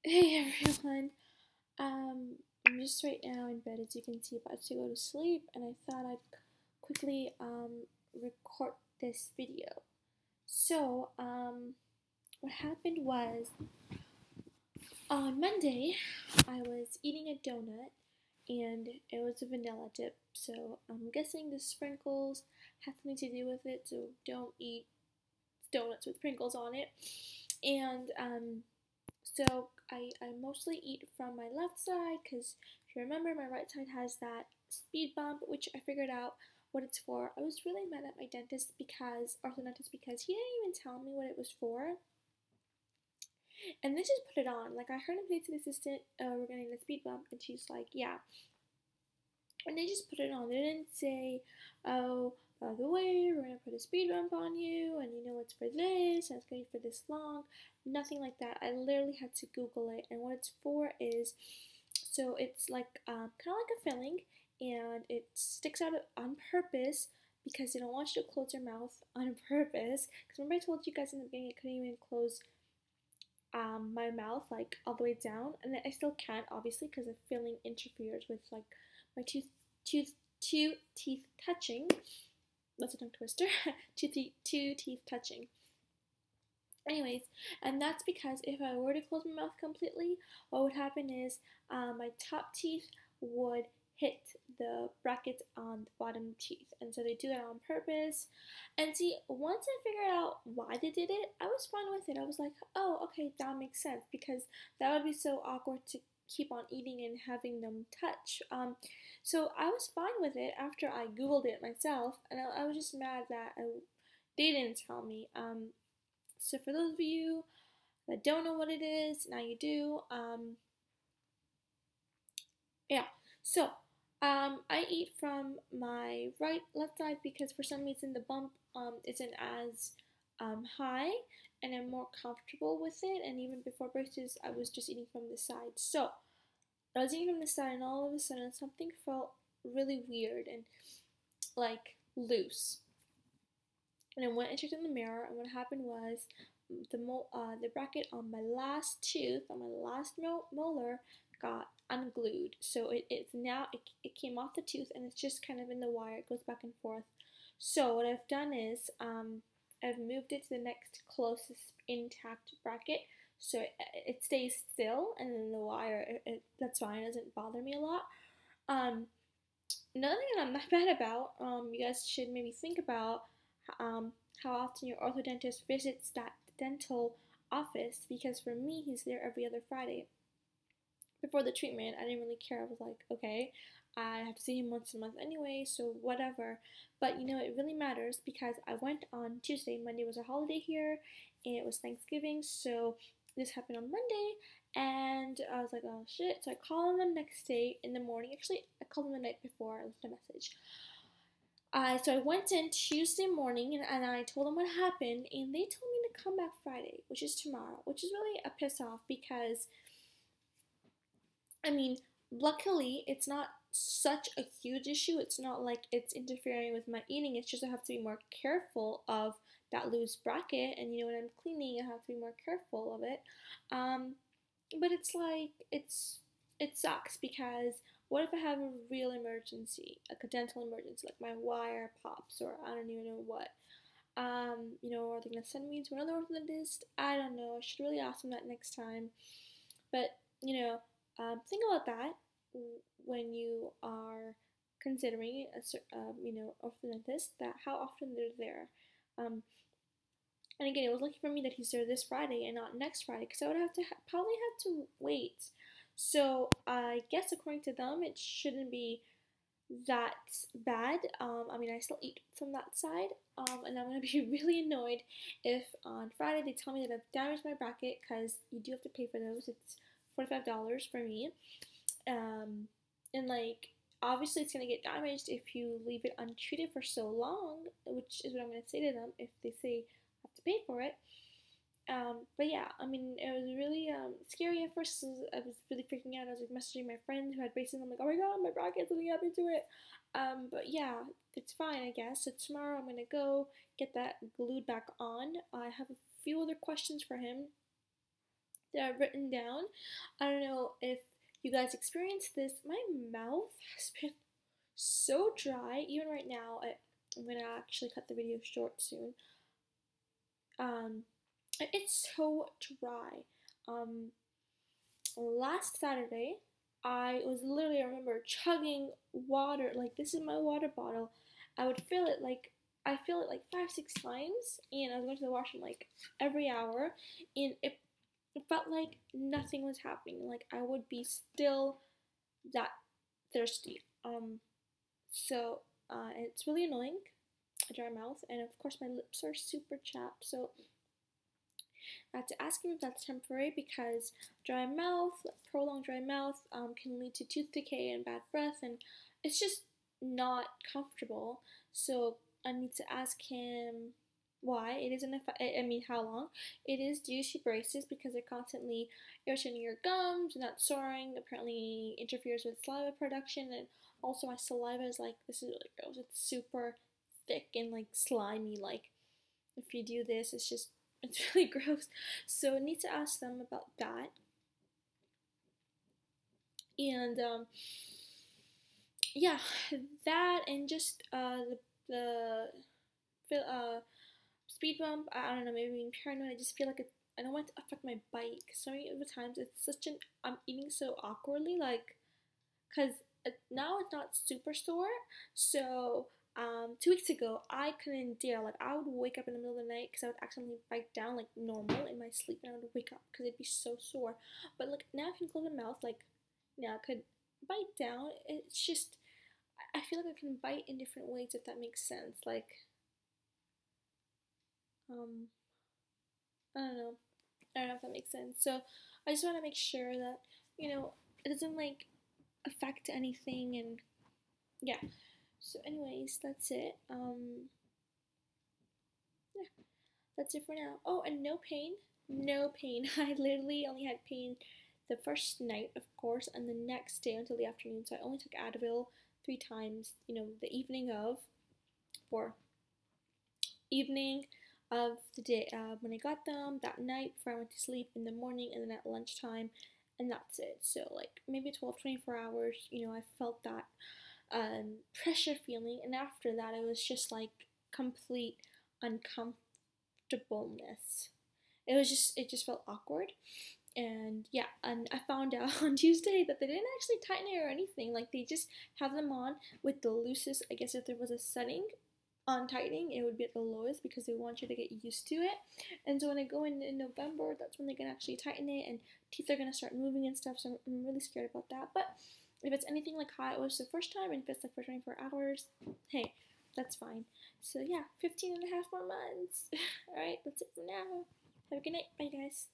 Hey everyone. I'm just right now in bed, as you can see, about to go to sleep, and I thought I'd quickly record this video. So, what happened was on Monday, I was eating a donut, and it was a vanilla dip. So I'm guessing the sprinkles have something to do with it. So don't eat donuts with sprinkles on it. And So I mostly eat from my left side because if you remember, my right side has that speed bump, which I figured out what it's for. I was really mad at my orthodontist, because he didn't even tell me what it was for. And they just put it on. Like, I heard him say to the assistant, we're getting the speed bump, and she's like, yeah. And they just put it on. They didn't say, oh, by the way, we're going to put a speed bump on you, and you know it's for this, and it's going to be for this long. Nothing like that. I literally had to Google it, and what it's for is, so it's like kind of like a filling, and it sticks out on purpose because they don't want you to close your mouth on purpose. Because remember I told you guys in the beginning I couldn't even close my mouth like all the way down, and I still can't obviously because the filling interferes with like my tooth two teeth touching. That's a tongue twister. two teeth touching. Anyways, and that's because if I were to close my mouth completely, what would happen is my top teeth would hit the brackets on the bottom teeth, and so they do that on purpose. And see, once I figured out why they did it, I was fine with it. I was like, oh, okay, that makes sense, because that would be so awkward to keep on eating and having them touch. So I was fine with it after I googled it myself, and I was just mad that they didn't tell me. So for those of you that don't know what it is, now you do. Yeah. So I eat from my left side because for some reason the bump isn't as high, and I'm more comfortable with it. And even before braces, I was just eating from the side. So I was eating from the side, and all of a sudden something felt really weird and like loose. And I went and checked in the mirror, and what happened was the bracket on my last tooth, on my last molar, got unglued. So it's now, it came off the tooth, and it's just kind of in the wire. It goes back and forth. So what I've done is I've moved it to the next closest intact bracket, so it stays still, and then the wire, that's fine. It doesn't bother me a lot. Another thing that I'm not bad about, you guys should maybe think about how often your orthodontist visits that dental office, because for me, he's there every other Friday. Before the treatment, I didn't really care. I was like, okay, I have to see him once a month anyway, so whatever. But you know, it really matters because I went on Tuesday. Monday was a holiday here, and it was Thanksgiving, so this happened on Monday, and I was like, oh shit. So I called him the next day in the morning. Actually, I called him the night before. I left a message. So I went in Tuesday morning, and I told them what happened, and they told me to come back Friday, which is tomorrow, which is really a piss off because, I mean, luckily it's not such a huge issue. It's not like it's interfering with my eating. It's just I have to be more careful of that loose bracket, and you know, when I'm cleaning, I have to be more careful of it. Um, but it's like it sucks because what if I have a real emergency, like a dental emergency, like my wire pops, or I don't even know what. You know, are they gonna send me to another orthodontist? I don't know. I should really ask them that next time. But you know, think about that when you are considering you know, orthodontist. That how often they're there. Um, and again, it was lucky for me that he's there this Friday and not next Friday, because I would have to probably have to wait. So I guess according to them, it shouldn't be that bad. I mean, I still eat from that side, and I'm gonna be really annoyed if on Friday they tell me that I've damaged my bracket, because you do have to pay for those. It's $45 for me, and like obviously it's gonna get damaged if you leave it untreated for so long, which is what I'm gonna say to them if they say I have to pay for it. But yeah, I mean, it was really scary at first. I was really freaking out. I was like messaging my friend who had braces. I'm like, oh my god, my bracket, something happened to it. But yeah, it's fine, I guess. So tomorrow I'm gonna go get that glued back on. I have a few other questions for him that I've written down. I don't know if you guys experienced this. My mouth has been so dry. Even right now, I'm gonna actually cut the video short soon. It's so dry. Last Saturday, I was literally, I remember chugging water. Like, this is my water bottle. I would fill it like, I fill it like 5-6 times, and I was going to the washroom like every hour, and it felt like nothing was happening. Like, I would be still that thirsty. It's really annoying, a dry mouth, and of course my lips are super chapped, so I had to ask him if that's temporary because dry mouth, prolonged dry mouth, can lead to tooth decay and bad breath, and it's just not comfortable. So I need to ask him why it isn't. I mean, how long it is due to braces because they're constantly irritating your gums and that soaring. Apparently, interferes with saliva production, and also my saliva is like, this is really gross. It's super thick and like slimy. Like, if you do this, it's really gross. So I need to ask them about that. And yeah, that and just the speed bump. I don't know, maybe being paranoid. I just feel like I don't want it to affect my bike. So many of the times it's I'm eating so awkwardly, like, cause now it's not super sore. So 2 weeks ago, I couldn't dare. Like, I would wake up in the middle of the night because I would accidentally bite down like normal in my sleep, and I would wake up because it'd be so sore. But like now, I can close my mouth. Like now, I could bite down. It's just I feel like I can bite in different ways, if that makes sense. Like um, I don't know. I don't know if that makes sense. So I just want to make sure that it doesn't like affect anything, and yeah. So anyways, that's it. Yeah, that's it for now. Oh, and no pain. No pain. I literally only had pain the first night, of course, and the next day until the afternoon. So I only took Advil 3 times, the evening of, or evening of the day when I got them, that night before I went to sleep, in the morning, and then at lunchtime, and that's it. So like maybe 12-24 hours, I felt that pressure feeling, and after that it was just like complete uncomfortableness. It just felt awkward. And yeah, and I found out on Tuesday that they didn't actually tighten it or anything. Like, they just have them on with the loosest. I guess if there was a setting on tightening, it would be at the lowest because they want you to get used to it. And so when I go in November, that's when they can actually tighten it, and teeth are gonna start moving and stuff. So I'm really scared about that. But if it's anything like how it was the first time, and if it's like for 24 hours, hey, that's fine. So yeah, 15 and a half more months. All right, that's it for now. Have a good night. Bye, guys.